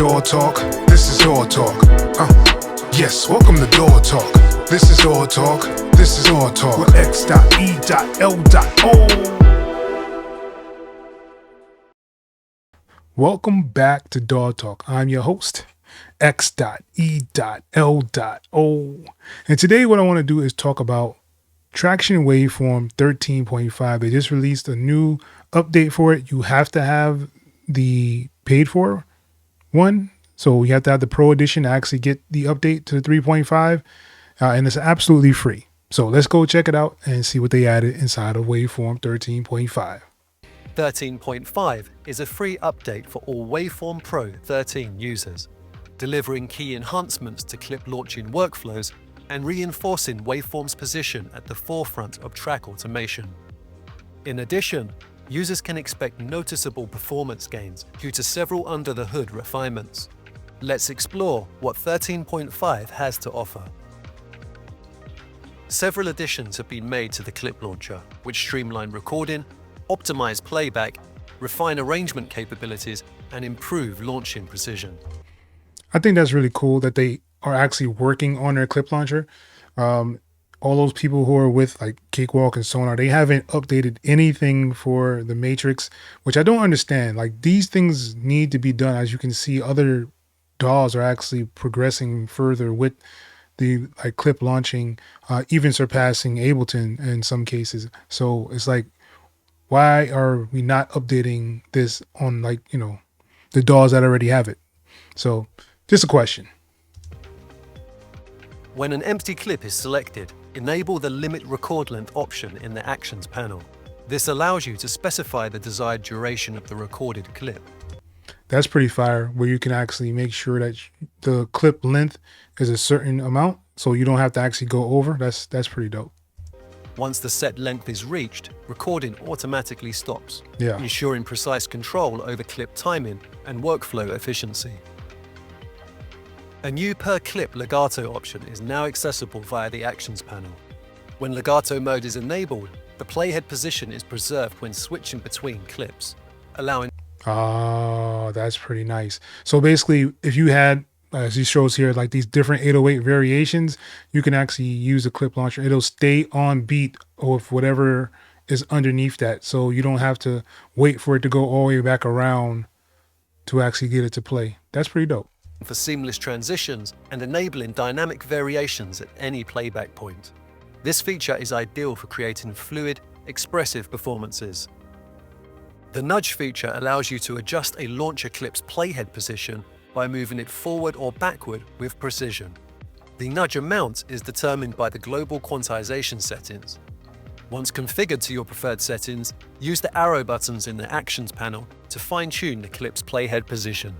DAW Talk. This is DAW Talk. Yes, welcome to DAW Talk. This is DAW Talk. This is DAW Talk with X.E.L. Welcome back to DAW Talk. I'm your host, X.E.L. And today what I want to do is talk about Traction Waveform 13.5. They just released a new update for it. You have to have the paid for one. So you have to have the Pro Edition to actually get the update to the 3.5. And it's absolutely free. So let's go check it out and see what they added inside of Waveform 13.5. 13.5 is a free update for all Waveform Pro 13 users, delivering key enhancements to clip launching workflows and reinforcing Waveform's position at the forefront of track automation. In addition, users can expect noticeable performance gains due to several under-the-hood refinements. Let's explore what 13.5 has to offer. Several additions have been made to the clip launcher, which streamline recording, optimize playback, refine arrangement capabilities, and improve launching precision. I think that's really cool that they are actually working on their clip launcher. All those people who are with like Cakewalk and Sonar, they haven't updated anything for the Matrix, which I don't understand. Like, these things need to be done. As you can see, other DAWs are actually progressing further with the clip launching, even surpassing Ableton in some cases. So it's like, why are we not updating this on the DAWs that already have it? So just a question. When an empty clip is selected, enable the Limit Record Length option in the Actions panel. This allows you to specify the desired duration of the recorded clip. That's pretty fire, where you can actually make sure that the clip length is a certain amount, so you don't have to actually go over. That's pretty dope. Once the set length is reached, recording automatically stops, Yeah. ensuring precise control over clip timing and workflow efficiency. A new per-clip legato option is now accessible via the Actions panel. When legato mode is enabled, the playhead position is preserved when switching between clips, allowing... Oh, that's pretty nice. So basically, if you had, as he shows here, like these different 808 variations, you can actually use the clip launcher. It'll stay on beat with whatever is underneath that. So you don't have to wait for it to go all the way back around to actually get it to play. That's pretty dope. For seamless transitions and enabling dynamic variations at any playback point. This feature is ideal for creating fluid, expressive performances. The nudge feature allows you to adjust a launcher clip's playhead position by moving it forward or backward with precision. The nudge amount is determined by the global quantization settings. Once configured to your preferred settings, use the arrow buttons in the Actions panel to fine-tune the clip's playhead position.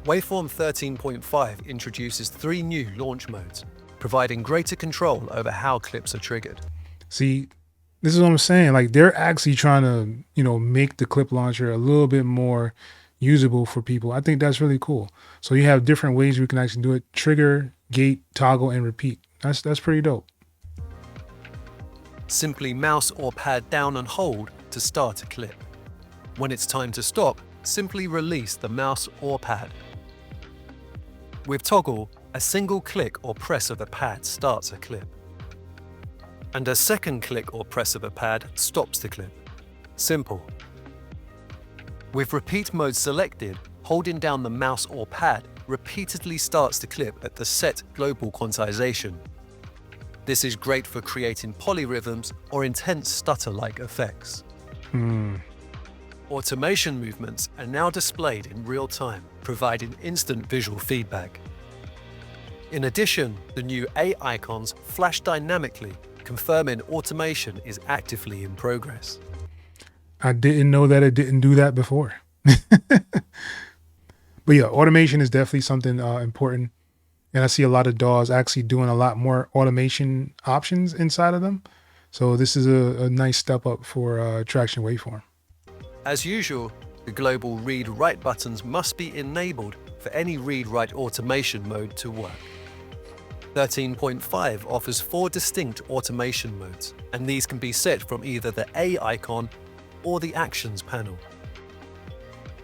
Waveform 13.5 introduces 3 new launch modes, providing greater control over how clips are triggered. See, this is what I'm saying. Like, they're actually trying to, make the clip launcher a little bit more usable for people. I think that's really cool. So you have different ways you can actually do it: trigger, gate, toggle, and repeat. That's pretty dope. Simply mouse or pad down and hold to start a clip. When it's time to stop, simply release the mouse or pad. With toggle, a single click or press of a pad starts a clip, and a second click or press of a pad stops the clip. Simple. With repeat mode selected, holding down the mouse or pad repeatedly starts the clip at the set global quantization. This is great for creating polyrhythms or intense stutter-like effects. Automation movements are now displayed in real time, providing instant visual feedback. In addition, the new A icons flash dynamically, confirming automation is actively in progress. I didn't know that it didn't do that before. But yeah, automation is definitely something important. And I see a lot of DAWs actually doing a lot more automation options inside of them. So this is a nice step up for Traction Waveform. As usual, the global read-write buttons must be enabled for any read-write automation mode to work. 13.5 offers 4 distinct automation modes, and these can be set from either the A icon or the Actions panel.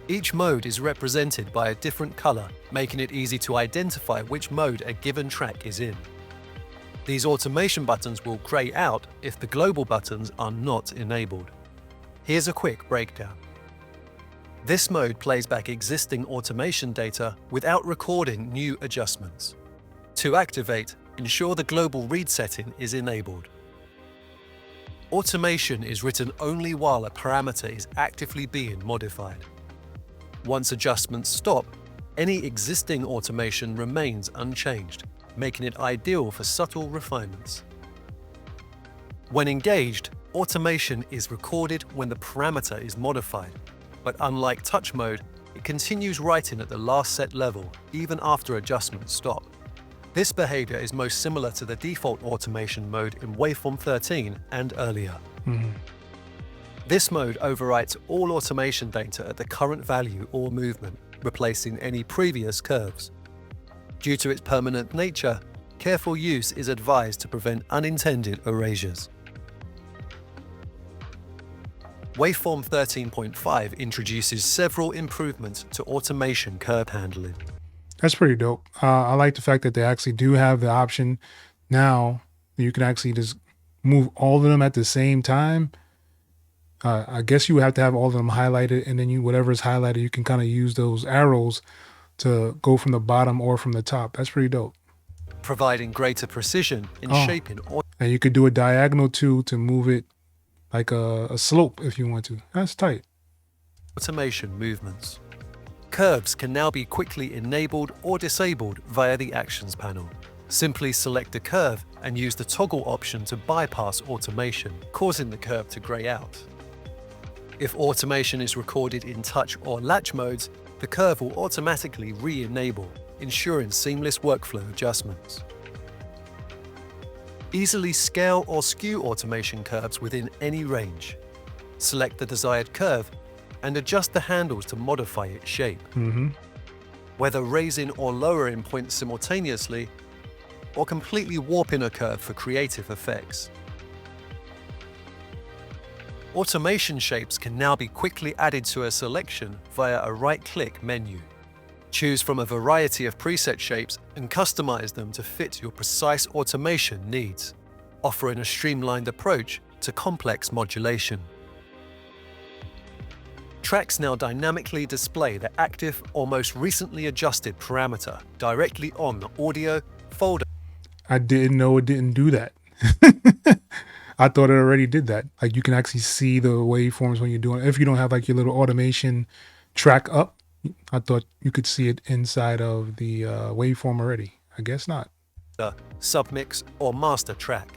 Each mode is represented by a different color, making it easy to identify which mode a given track is in. These automation buttons will gray out if the global buttons are not enabled. Here's a quick breakdown. This mode plays back existing automation data without recording new adjustments. To activate, ensure the global read setting is enabled. Automation is written only while a parameter is actively being modified. Once adjustments stop, any existing automation remains unchanged, making it ideal for subtle refinements. When engaged, automation is recorded when the parameter is modified, but unlike touch mode, it continues writing at the last set level even after adjustments stop. This behavior is most similar to the default automation mode in Waveform 13 and earlier. This mode overwrites all automation data at the current value or movement, replacing any previous curves. Due to its permanent nature, careful use is advised to prevent unintended erasures. Waveform 13.5 introduces several improvements to automation curve handling. That's pretty dope. I like the fact that they actually do have the option now that you can actually just move all of them at the same time. I guess you would have to have all of them highlighted, and then whatever is highlighted, you can kind of use those arrows to go from the bottom or from the top. That's pretty dope. Providing greater precision in shaping. And you could do a diagonal too to move it like a slope if you want to. That's tight. Automation movements. Curves can now be quickly enabled or disabled via the Actions panel. Simply select a curve and use the toggle option to bypass automation, causing the curve to gray out. If automation is recorded in touch or latch modes, the curve will automatically re-enable, ensuring seamless workflow adjustments. Easily scale or skew automation curves within any range. Select the desired curve and adjust the handles to modify its shape. Whether raising or lowering points simultaneously, or completely warping a curve for creative effects. Automation shapes can now be quickly added to a selection via a right-click menu. Choose from a variety of preset shapes and customize them to fit your precise automation needs, offering a streamlined approach to complex modulation. Tracks now dynamically display the active or most recently adjusted parameter directly on the audio folder. I didn't know it didn't do that. I thought it already did that. Like you can actually see the waveforms when you're doing it. If you don't have like your little automation track up, I thought you could see it inside of the waveform already. I guess not. Submix or master track.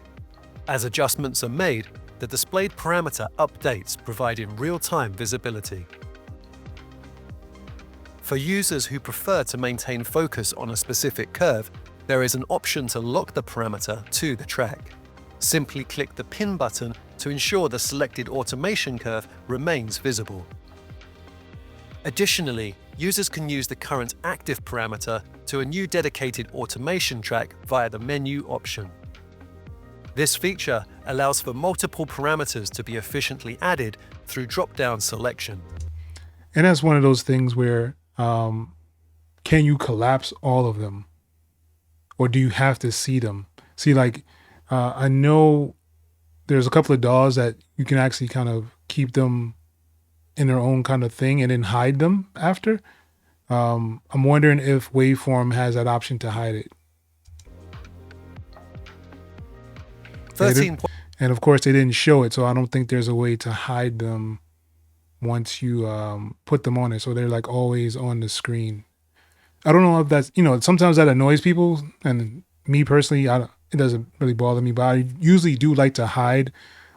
As adjustments are made, the displayed parameter updates, providing real-time visibility. For users who prefer to maintain focus on a specific curve, there is an option to lock the parameter to the track. Simply click the pin button to ensure the selected automation curve remains visible. Additionally, users can use the current active parameter to a new dedicated automation track via the menu option. This feature allows for multiple parameters to be efficiently added through drop-down selection. And that's one of those things where can you collapse all of them? Or do you have to see them? See, like, I know there's a couple of DAWs that you can actually kind of keep them in their own kind of thing and then hide them after. I'm wondering if Waveform has that option to hide it. 13. And of course, they didn't show it, so I don't think there's a way to hide them once you put them on it. So they're like always on the screen. I don't know if that's, sometimes that annoys people. And me personally, it doesn't really bother me, but I usually do like to hide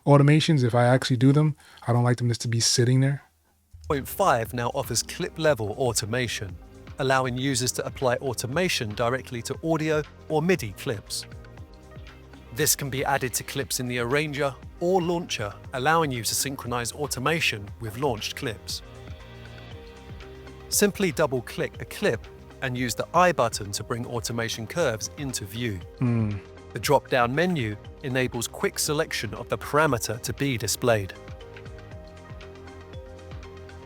automations if I actually do them. I don't like them just to be sitting there. 13.5 now offers clip-level automation, allowing users to apply automation directly to audio or MIDI clips. This can be added to clips in the arranger or launcher, allowing you to synchronize automation with launched clips. Simply double-click a clip and use the I button to bring automation curves into view. The drop-down menu enables quick selection of the parameter to be displayed.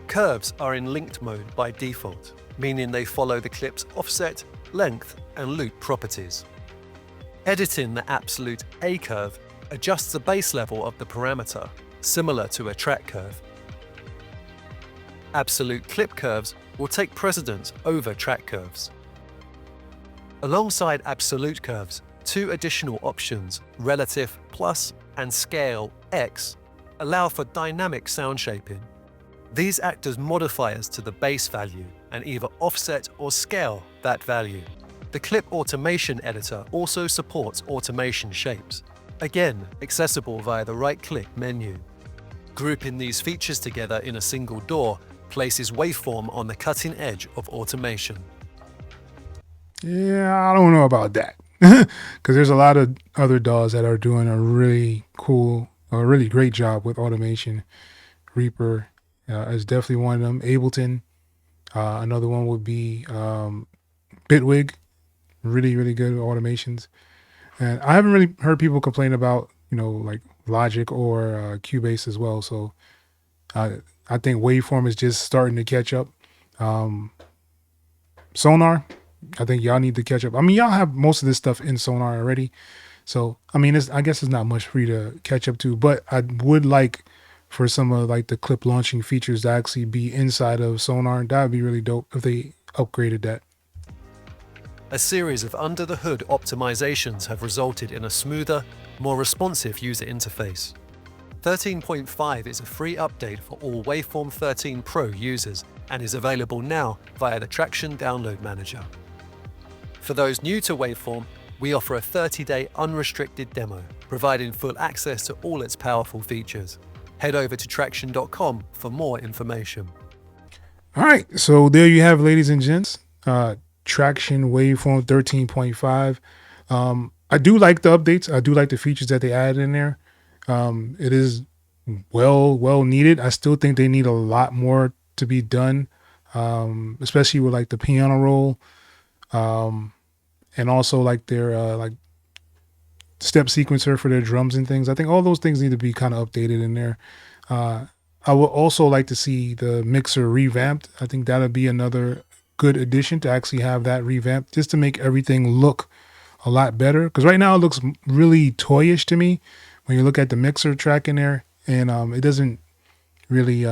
Curves are in linked mode by default, meaning they follow the clip's offset, length, and loop properties. Editing the absolute A curve adjusts the base level of the parameter, similar to a track curve. Absolute clip curves will take precedence over track curves. Alongside absolute curves, two additional options, Relative Plus and Scale X, allow for dynamic sound shaping. These act as modifiers to the base value and either offset or scale that value. The Clip Automation Editor also supports automation shapes, again accessible via the right-click menu. Grouping these features together in a single DAW places Waveform on the cutting edge of automation. Yeah, I don't know about that. Because there's a lot of other DAWs that are doing a really cool, a really great job with automation. Reaper is definitely one of them. Ableton, another one would be Bitwig. Really, really good automations. And I haven't really heard people complain about, like Logic or Cubase as well. So I think Waveform is just starting to catch up. Sonar, I think y'all need to catch up. I mean, y'all have most of this stuff in Sonar already. So, I mean, I guess it's not much for you to catch up to, but I would like for some of like the clip launching features to actually be inside of Sonar. That would be really dope if they upgraded that. A series of under-the-hood optimizations have resulted in a smoother, more responsive user interface. 13.5 is a free update for all Waveform 13 Pro users and is available now via the Traction Download Manager. For those new to Waveform, we offer a 30-day unrestricted demo, providing full access to all its powerful features. Head over to traction.com for more information. All right, so there you have, ladies and gents. Traction Waveform 13.5. I do like the updates. I do like the features that they added in there. It is well needed. I still think they need a lot more to be done, especially with like the piano roll, and also like their like step sequencer for their drums and things. I think all those things need to be kind of updated in there. I would also like to see the mixer revamped. I think that'll be another good addition to actually have that revamped, just to make everything look a lot better. Because right now it looks really toyish to me when you look at the mixer track in there, and it doesn't really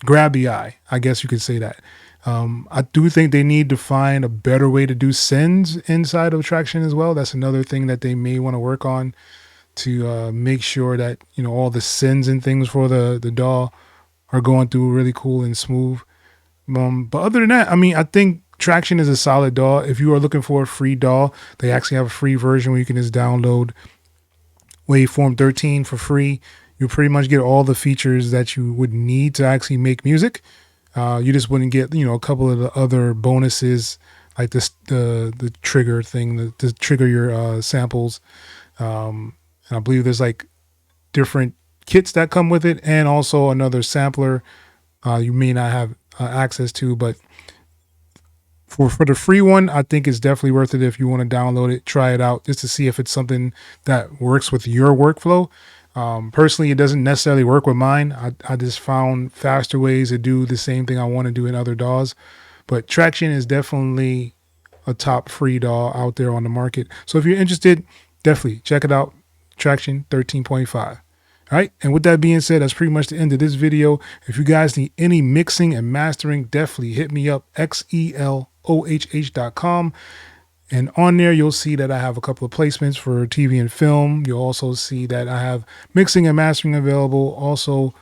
grab the eye. I guess you could say that. I do think they need to find a better way to do sends inside of Traction as well. That's another thing that they may want to work on to make sure that all the sends and things for the DAW are going through really cool and smooth. But other than that, I mean, I think Traction is a solid DAW. If you are looking for a free DAW, they actually have a free version where you can just download Waveform 13 for free. You pretty much get all the features that you would need to actually make music. You just wouldn't get, a couple of the other bonuses like this, the trigger thing, to trigger your samples. And I believe there's like different kits that come with it, and also another sampler you may not have access to. But for the free one, I think it's definitely worth it if you want to download it, try it out, just to see if it's something that works with your workflow. Personally, it doesn't necessarily work with mine. I just found faster ways to do the same thing I want to do in other DAWs. But Traction is definitely a top free DAW out there on the market. So if you're interested, definitely check it out. Traction 13.5. All right. And with that being said, that's pretty much the end of this video. If you guys need any mixing and mastering, definitely hit me up, XELOHH.com. And on there, you'll see that I have a couple of placements for TV and film. You'll also see that I have mixing and mastering available. Also,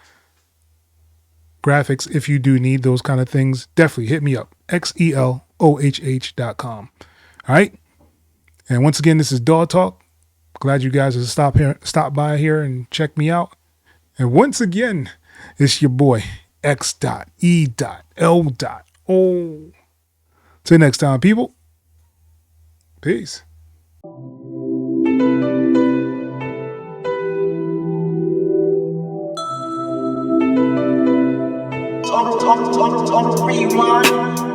graphics, if you do need those kind of things, definitely hit me up, XELOHH.com. All right. And once again, this is DAW Talk. Glad you guys have stopped by here and check me out. And once again, it's your boy, X.E.L. Till next time, people. Peace. AutoRewind.